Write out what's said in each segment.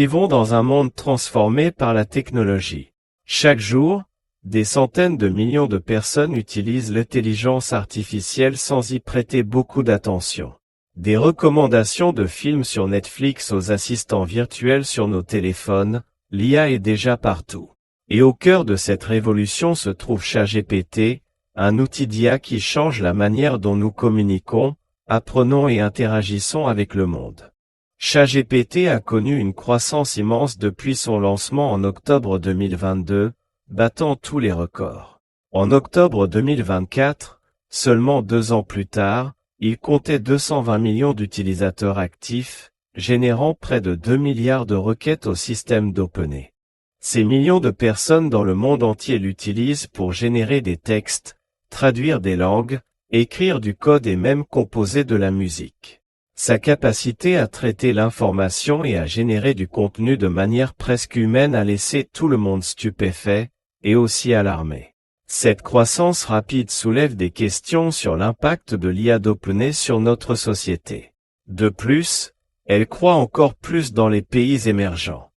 vivons dans un monde transformé par la technologie. Chaque jour, des centaines de millions de personnes utilisent l'intelligence artificielle sans y prêter beaucoup d'attention. Des recommandations de films sur Netflix aux assistants virtuels sur nos téléphones, l'IA est déjà partout. Et au cœur de cette révolution se trouve ChatGPT, un outil d'IA qui change la manière dont nous communiquons, apprenons et interagissons avec le monde. ChatGPT a connu une croissance immense depuis son lancement en octobre 2022, battant tous les records. En octobre 2024, seulement 2 ans plus tard, il comptait 220 millions d'utilisateurs actifs, générant près de 2 milliards de requêtes au système d'OpenAI. Ces millions de personnes dans le monde entier l'utilisent pour générer des textes, traduire des langues, écrire du code et même composer de la musique. Sa capacité à traiter l'information et à générer du contenu de manière presque humaine a laissé tout le monde stupéfait, et aussi alarmé. Cette croissance rapide soulève des questions sur l'impact de l'IA d'OpenAI sur notre société. De plus, elle croît encore plus dans les pays émergents.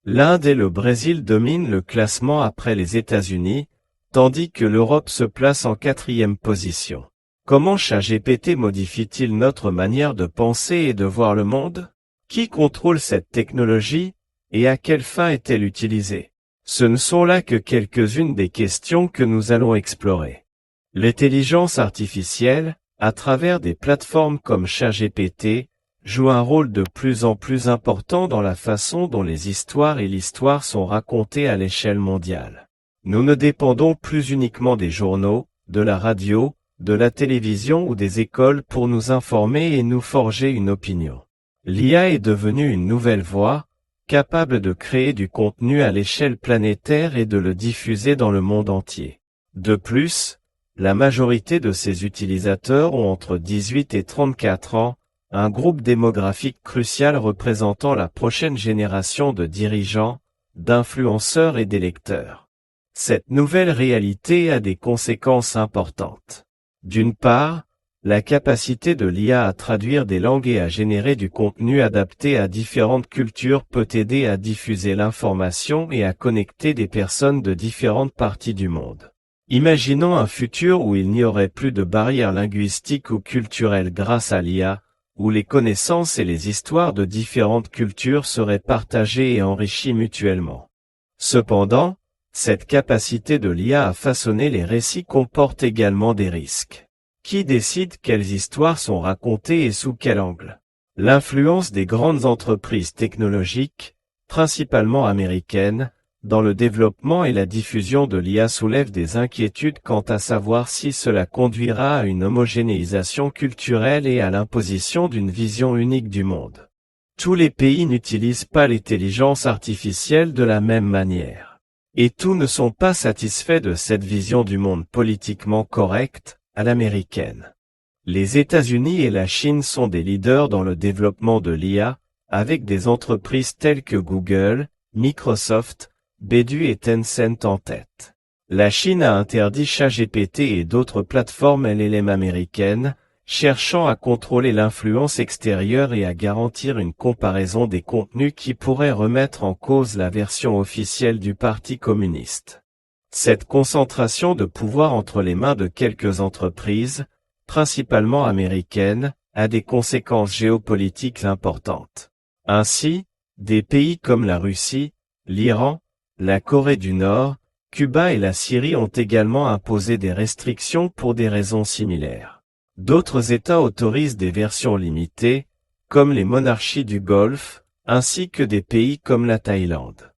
L'Inde et le Brésil dominent le classement après les États-Unis, tandis que l'Europe se place en 4e position. Comment ChatGPT modifie-t-il notre manière de penser et de voir le monde? Qui contrôle cette technologie, et à quelle fin est-elle utilisée? Ce ne sont là que quelques-unes des questions que nous allons explorer. L'intelligence artificielle, à travers des plateformes comme ChatGPT, joue un rôle de plus en plus important dans la façon dont les histoires et l'histoire sont racontées à l'échelle mondiale. Nous ne dépendons plus uniquement des journaux, de la radio, de la télévision ou des écoles pour nous informer et nous forger une opinion. L'IA est devenue une nouvelle voie, capable de créer du contenu à l'échelle planétaire et de le diffuser dans le monde entier. De plus, la majorité de ses utilisateurs ont entre 18 et 34 ans, un groupe démographique crucial représentant la prochaine génération de dirigeants, d'influenceurs et d'électeurs. Cette nouvelle réalité a des conséquences importantes. D'une part, la capacité de l'IA à traduire des langues et à générer du contenu adapté à différentes cultures peut aider à diffuser l'information et à connecter des personnes de différentes parties du monde. Imaginons un futur où il n'y aurait plus de barrières linguistiques ou culturelles grâce à l'IA, où les connaissances et les histoires de différentes cultures seraient partagées et enrichies mutuellement. Cependant, cette capacité de l'IA à façonner les récits comporte également des risques. Qui décide quelles histoires sont racontées et sous quel angle? L'influence des grandes entreprises technologiques, principalement américaines, dans le développement et la diffusion de l'IA soulève des inquiétudes quant à savoir si cela conduira à une homogénéisation culturelle et à l'imposition d'une vision unique du monde. Tous les pays n'utilisent pas l'intelligence artificielle de la même manière. Et tous ne sont pas satisfaits de cette vision du monde politiquement correcte, à l'américaine. Les États-Unis et la Chine sont des leaders dans le développement de l'IA, avec des entreprises telles que Google, Microsoft, Baidu et Tencent en tête. La Chine a interdit ChatGPT et d'autres plateformes LLM américaines, cherchant à contrôler l'influence extérieure et à garantir une comparaison des contenus qui pourrait remettre en cause la version officielle du Parti communiste. Cette concentration de pouvoir entre les mains de quelques entreprises, principalement américaines, a des conséquences géopolitiques importantes. Ainsi, des pays comme la Russie, l'Iran, la Corée du Nord, Cuba et la Syrie ont également imposé des restrictions pour des raisons similaires. D'autres États autorisent des versions limitées, comme les monarchies du Golfe, ainsi que des pays comme la Thaïlande.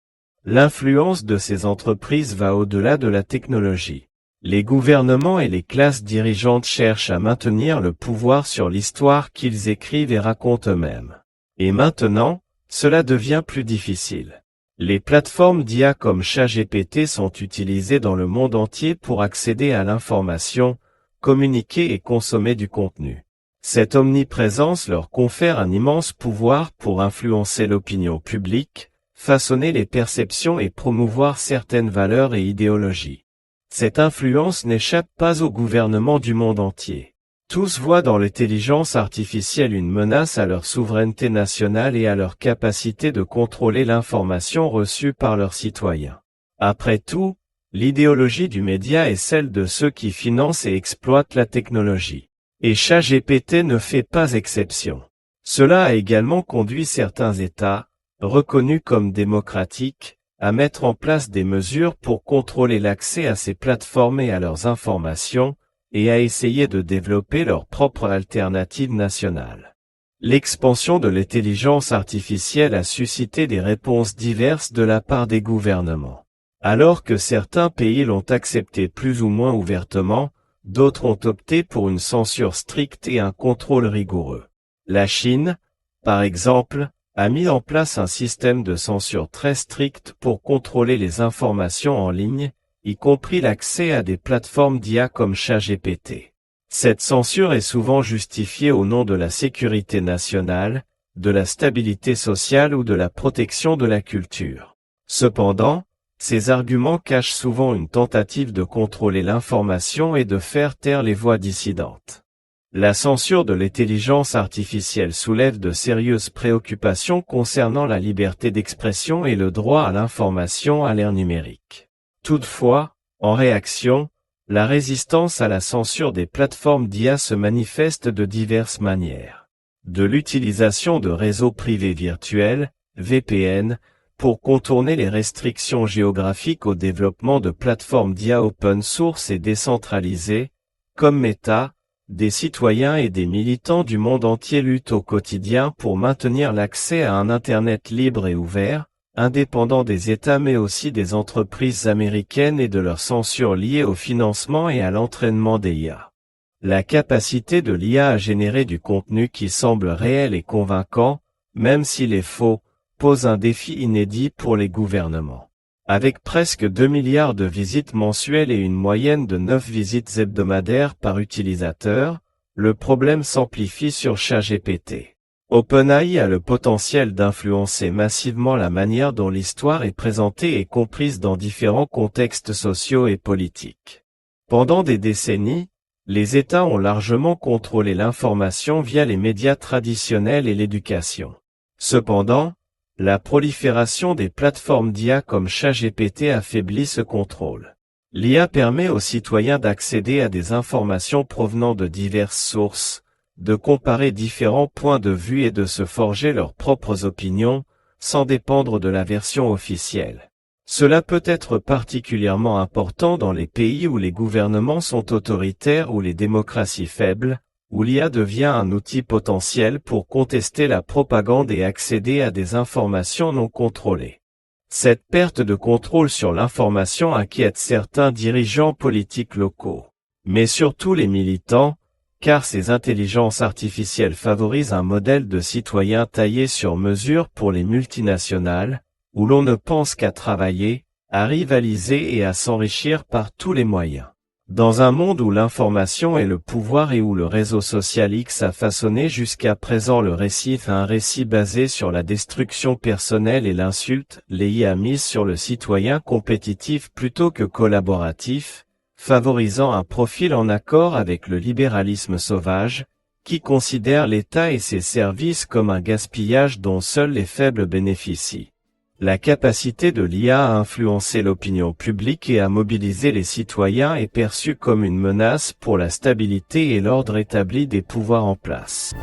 L'influence de ces entreprises va au-delà de la technologie. Les gouvernements et les classes dirigeantes cherchent à maintenir le pouvoir sur l'histoire qu'ils écrivent et racontent eux-mêmes. Et maintenant, cela devient plus difficile. Les plateformes d'IA comme ChatGPT sont utilisées dans le monde entier pour accéder à l'information, communiquer et consommer du contenu. Cette omniprésence leur confère un immense pouvoir pour influencer l'opinion publique, façonner les perceptions et promouvoir certaines valeurs et idéologies. Cette influence n'échappe pas au gouvernement du monde entier. Tous voient dans l'intelligence artificielle une menace à leur souveraineté nationale et à leur capacité de contrôler l'information reçue par leurs citoyens. Après tout, l'idéologie du média est celle de ceux qui financent et exploitent la technologie. Et ChatGPT ne fait pas exception. Cela a également conduit certains États, reconnus comme démocratiques, à mettre en place des mesures pour contrôler l'accès à ces plateformes et à leurs informations, et à essayer de développer leur propre alternative nationale. L'expansion de l'intelligence artificielle a suscité des réponses diverses de la part des gouvernements. Alors que certains pays l'ont accepté plus ou moins ouvertement, d'autres ont opté pour une censure stricte et un contrôle rigoureux. La Chine, par exemple, a mis en place un système de censure très strict pour contrôler les informations en ligne, y compris l'accès à des plateformes d'IA comme ChatGPT. Cette censure est souvent justifiée au nom de la sécurité nationale, de la stabilité sociale ou de la protection de la culture. Cependant, ces arguments cachent souvent une tentative de contrôler l'information et de faire taire les voix dissidentes. La censure de l'intelligence artificielle soulève de sérieuses préoccupations concernant la liberté d'expression et le droit à l'information à l'ère numérique. Toutefois, en réaction, la résistance à la censure des plateformes d'IA se manifeste de diverses manières. De l'utilisation de réseaux privés virtuels, VPN, pour contourner les restrictions géographiques au développement de plateformes d'IA open source et décentralisées, comme Meta, des citoyens et des militants du monde entier luttent au quotidien pour maintenir l'accès à un Internet libre et ouvert, indépendant des États mais aussi des entreprises américaines et de leur censure liée au financement et à l'entraînement des IA. La capacité de l'IA à générer du contenu qui semble réel et convaincant, même s'il est faux, pose un défi inédit pour les gouvernements. Avec presque 2 milliards de visites mensuelles et une moyenne de 9 visites hebdomadaires par utilisateur, le problème s'amplifie sur ChatGPT. OpenAI a le potentiel d'influencer massivement la manière dont l'histoire est présentée et comprise dans différents contextes sociaux et politiques. Pendant des décennies, les États ont largement contrôlé l'information via les médias traditionnels et l'éducation. Cependant, la prolifération des plateformes d'IA comme ChatGPT affaiblit ce contrôle. L'IA permet aux citoyens d'accéder à des informations provenant de diverses sources, de comparer différents points de vue et de se forger leurs propres opinions, sans dépendre de la version officielle. Cela peut être particulièrement important dans les pays où les gouvernements sont autoritaires ou les démocraties faibles, où l'IA devient un outil potentiel pour contester la propagande et accéder à des informations non contrôlées. Cette perte de contrôle sur l'information inquiète certains dirigeants politiques locaux, mais surtout les militants, car ces intelligences artificielles favorisent un modèle de citoyen taillé sur mesure pour les multinationales, où l'on ne pense qu'à travailler, à rivaliser et à s'enrichir par tous les moyens. Dans un monde où l'information est le pouvoir et où le réseau social X a façonné jusqu'à présent le récit un récit basé sur la destruction personnelle et l'insulte, les IA misent sur le citoyen compétitif plutôt que collaboratif, favorisant un profil en accord avec le libéralisme sauvage, qui considère l'État et ses services comme un gaspillage dont seuls les faibles bénéficient. La capacité de l'IA à influencer l'opinion publique et à mobiliser les citoyens est perçue comme une menace pour la stabilité et l'ordre établi des pouvoirs en place.